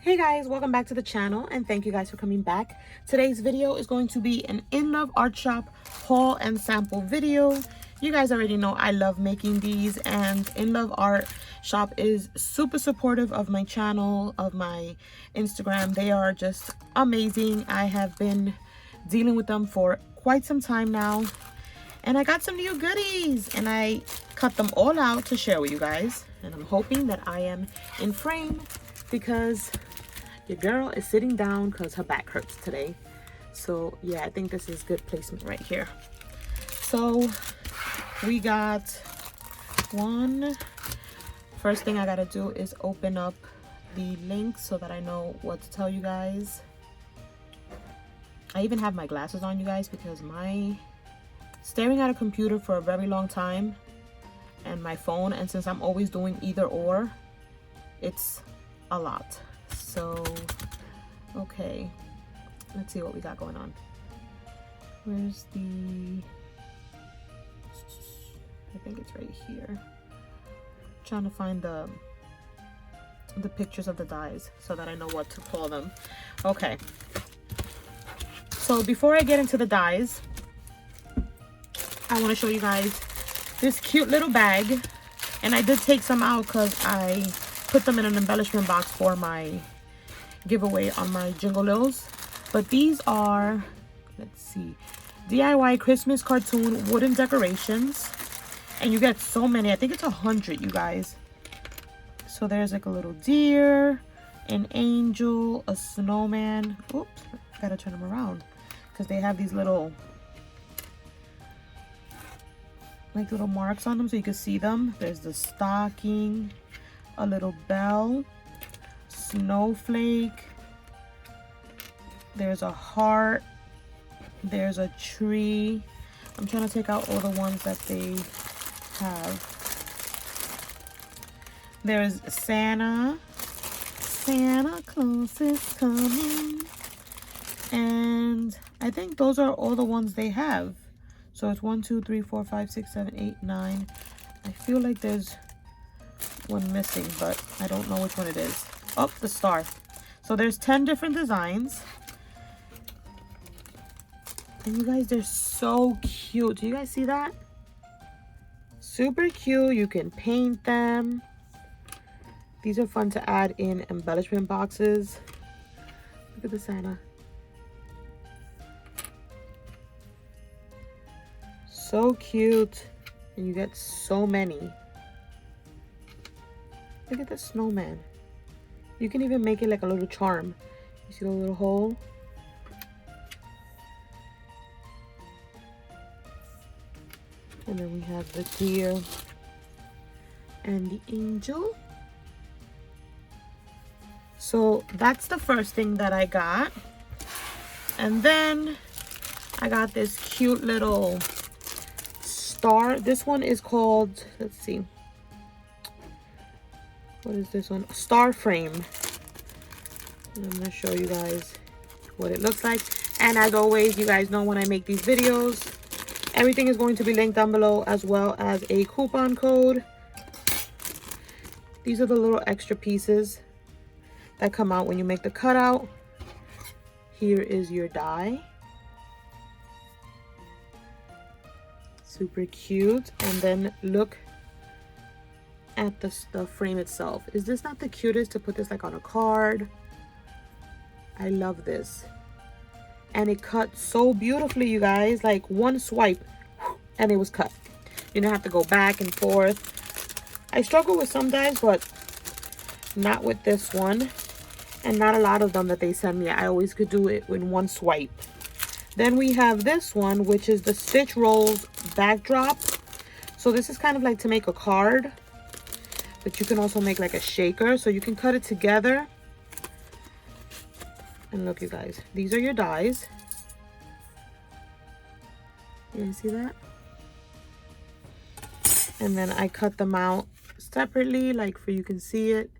Hey guys, welcome back to the channel and thank you guys for coming back. Today's video is going to be an In Love Art Shop haul and sample video. You guys already know I love making these, and In Love Art Shop is super supportive of my channel, of my Instagram. They are just amazing. I have been dealing with them for quite some time now, and I got some new goodies and I cut them all out to share with you guys, and I'm hoping that I am in frame because your girl is sitting down because her back hurts today. So yeah, I think this is good placement right here. So we got one. First thing I gotta do is open up the link so that I know what to tell you guys. I even have my glasses on, you guys, because my staring at a computer for a very long time and my phone, and since I'm always doing either or, it's a lot. So okay, let's see what we got going on. Where's the, I think it's right here. Trying to find the pictures of the dies so that I know what to call them. Okay, so before I get into the dies, I want to show you guys this cute little bag, and I did take some out because I put them in an embellishment box for my giveaway on my Jingle Lills. But these are, let's see, DIY Christmas cartoon wooden decorations, and you get so many. I think it's 100, you guys. So there's like a little deer, an angel, a snowman. Oops, gotta turn them around because they have these little like little marks on them so you can see them. There's the stocking, a little bell, snowflake, there's a heart, there's a tree. I'm trying to take out all the ones that they have. There's Santa Claus is coming, and I think those are all the ones they have. So it's 1, 2, 3, 4, 5, 6, 7, 8, 9. I feel like there's one missing, but I don't know which one it is. Oh, the star. So there's 10 different designs. And you guys, they're so cute. Do you guys see that? Super cute. You can paint them. These are fun to add in embellishment boxes. Look at the Santa. So cute. And you get so many. Look at the snowman. You can even make it like a little charm. You see the little hole? And then we have the deer and the angel. So that's the first thing that I got. And then I got this cute little star. This one is called, let's see, what is this one? Star frame. And I'm gonna show you guys what it looks like. And as always, you guys know when I make these videos, everything is going to be linked down below, as well as a coupon code. These are the little extra pieces that come out when you make the cutout. Here is your die. Super cute. And then look at the frame itself. Is this not the cutest to put this like on a card? I love this. And it cut so beautifully, you guys. Like one swipe and it was cut. You don't have to go back and forth. I struggle with some dies, but not with this one, and not a lot of them that they send me. I always could do it in one swipe. Then we have this one, which is the Stitch Rolls backdrop. So this is kind of like to make a card, but you can also make like a shaker. So you can cut it together. And look, you guys, these are your dies. You see that? And then I cut them out separately, like for you can see it.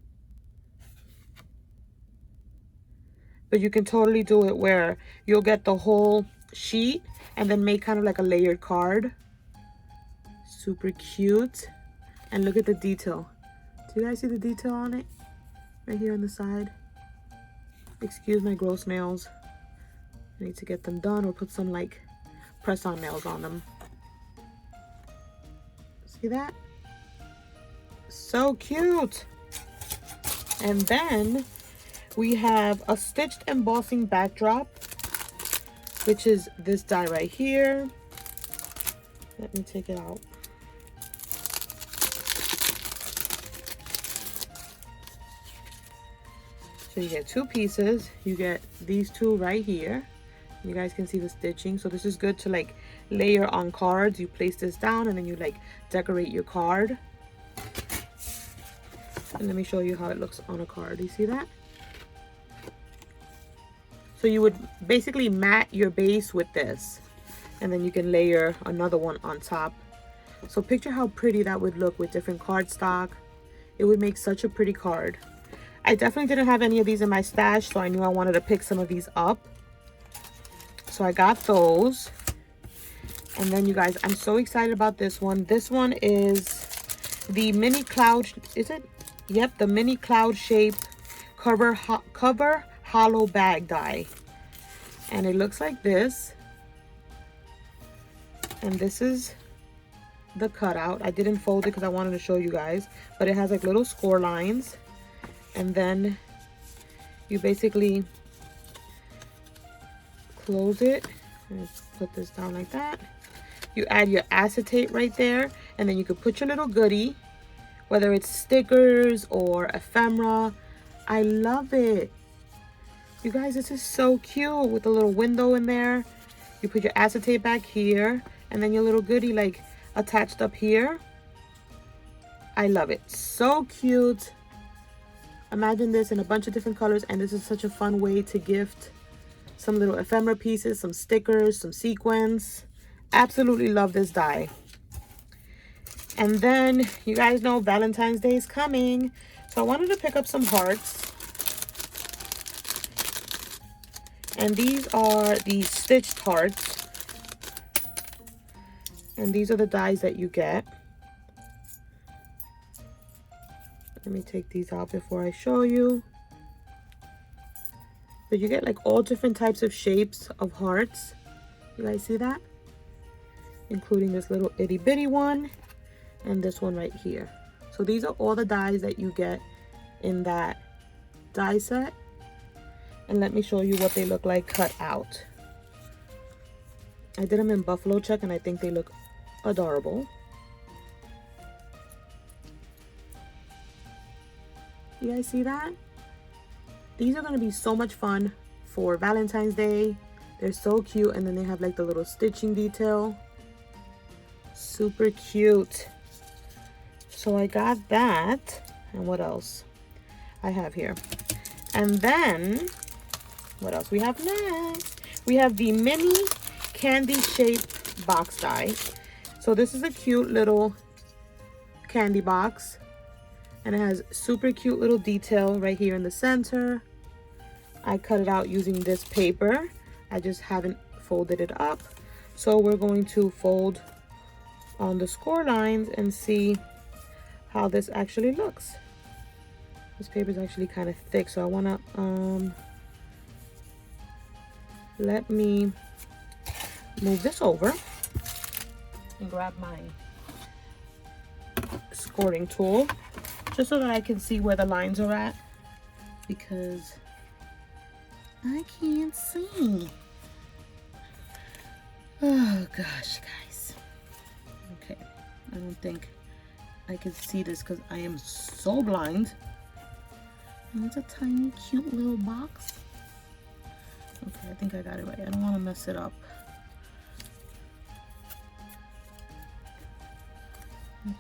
But you can totally do it where you'll get the whole sheet and then make kind of like a layered card. Super cute. And look at the detail. Do you guys see the detail on it? Right here on the side. Excuse my gross nails. I need to get them done or put some like press-on nails on them. See that? So cute. And then we have a stitched embossing backdrop, which is this die right here. Let me take it out. So you get two pieces. You get these two right here. You guys can see the stitching. So this is good to like layer on cards. You place this down and then you like decorate your card. And let me show you how it looks on a card. You see that? So you would basically mat your base with this, and then you can layer another one on top. So picture how pretty that would look with different cardstock. It would make such a pretty card. I definitely didn't have any of these in my stash, so I knew I wanted to pick some of these up. So I got those. And then you guys, I'm so excited about this one. This one is the mini cloud, is it? Yep, the mini cloud shape cover hollow bag die. And it looks like this. And this is the cutout. I didn't fold it because I wanted to show you guys, but it has like little score lines. And then you basically close it and put this down like that. You add your acetate right there, and then you could put your little goodie, whether it's stickers or ephemera. I love it. You guys, this is so cute with a little window in there. You put your acetate back here, and then your little goodie like attached up here. I love it. So cute. Imagine this in a bunch of different colors, and this is such a fun way to gift some little ephemera pieces, some stickers, some sequins. Absolutely love this die. And then you guys know Valentine's Day is coming, so I wanted to pick up some hearts. And these are the stitched hearts, and these are the dies that you get. Let me take these out before I show you. But you get like all different types of shapes of hearts. You guys see that? Including this little itty bitty one and this one right here. So these are all the dies that you get in that die set. And let me show you what they look like cut out. I did them in buffalo check and I think they look adorable. You guys see that? These are going to be so much fun for Valentine's Day. They're so cute, and then they have like the little stitching detail. Super cute. So I got that. And what else I have here? And then what else we have next? We have the mini candy shaped box die. So this is a cute little candy box, and it has super cute little detail right here in the center. I cut it out using this paper. I just haven't folded it up. So we're going to fold on the score lines and see how this actually looks. This paper is actually kind of thick, so I want to let me move this over and grab my scoring tool just so that I can see where the lines are at, because I can't see. Oh gosh, guys. Okay, I don't think I can see this because I am so blind. And it's a tiny cute little box. Okay, I think I got it right. I don't want to mess it up.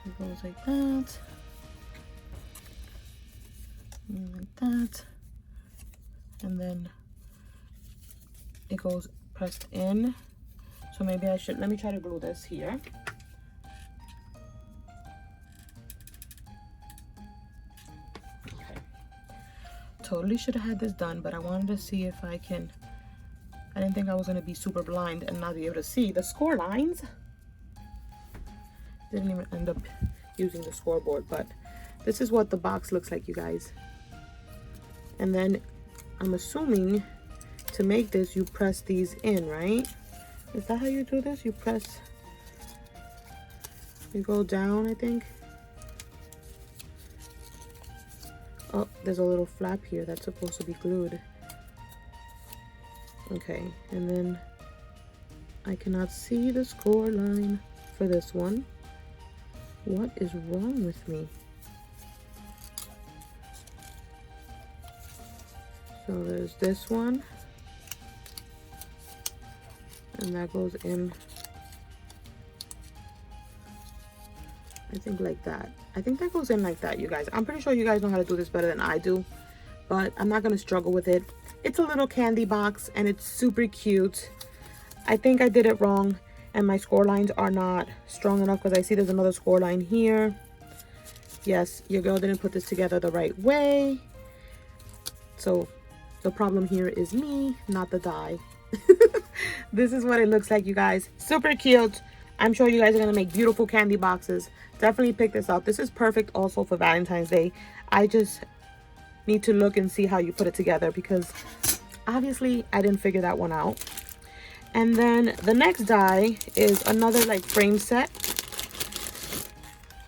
It goes like that. And like that. And then it goes pressed in. So maybe I should, let me try to glue this here. Okay. Totally should have had this done, but I wanted to see if I can, I didn't think I was going to be super blind and not be able to see the score lines. Didn't even end up using the scoreboard, but this is what the box looks like, you guys. And then I'm assuming to make this, you press these in, right? Is that how you do this? You press, you go down, I think. Oh, there's a little flap here that's supposed to be glued. Okay, and then I cannot see the score line for this one. What is wrong with me? So there's this one. And that goes in, I think like that. I think that goes in like that, you guys. I'm pretty sure you guys know how to do this better than I do, but I'm not gonna struggle with it. It's a little candy box and it's super cute. I think I did it wrong and my score lines are not strong enough because I see there's another score line here. Yes, your girl didn't put this together the right way. So the problem here is me, not the die. This is what it looks like, you guys. Super cute. I'm sure you guys are gonna make beautiful candy boxes. Definitely pick this up. This is perfect also for Valentine's Day. I just need to look and see how you put it together because obviously I didn't figure that one out. And then the next die is another like frame set,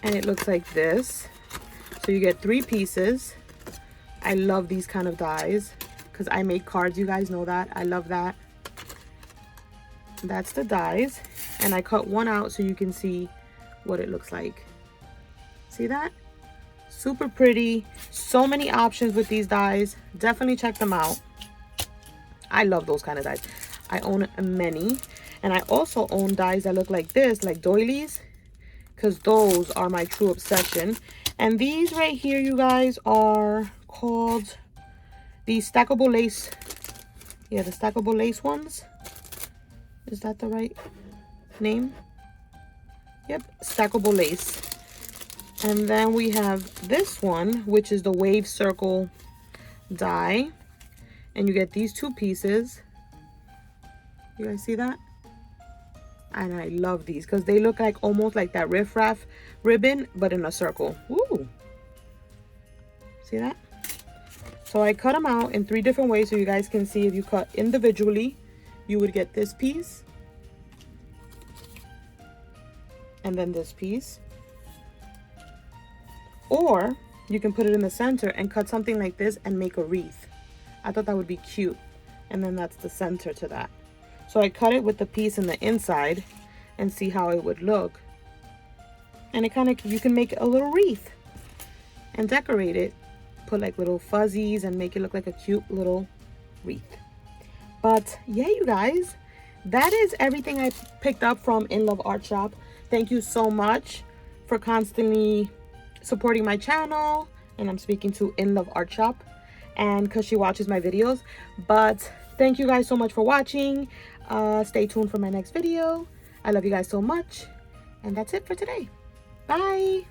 and it looks like this. So you get 3 pieces. I love these kind of dies because I make cards, you guys know that. I love that. That's the dies, and I cut one out so you can see what it looks like. See that? Super pretty. So many options with these dies. Definitely check them out. I love those kind of dies. I own many, and I also own dies that look like this, like doilies, because those are my true obsession. And these right here, you guys, are called the stackable lace. Yeah, the stackable lace ones. Is that the right name? Yep, stackable lace. And then we have this one, which is the wave circle die. And you get these 2 pieces. You guys see that? And I love these because they look like almost like that riff-raff ribbon, but in a circle. Woo! See that? So I cut them out in 3 different ways so you guys can see. If you cut individually, you would get this piece. And then this piece. Or you can put it in the center and cut something like this and make a wreath. I thought that would be cute. And then that's the center to that. So I cut it with the piece in the inside and see how it would look. And it kind of, you can make a little wreath and decorate it. Put like little fuzzies and make it look like a cute little wreath. But yeah, you guys, that is everything I picked up from In Love Art Shop. Thank you so much for constantly supporting my channel. And I'm speaking to In Love Art Shop, and because she watches my videos. But thank you guys so much for watching. Stay tuned for my next video. I love you guys so much. And that's it for today. Bye.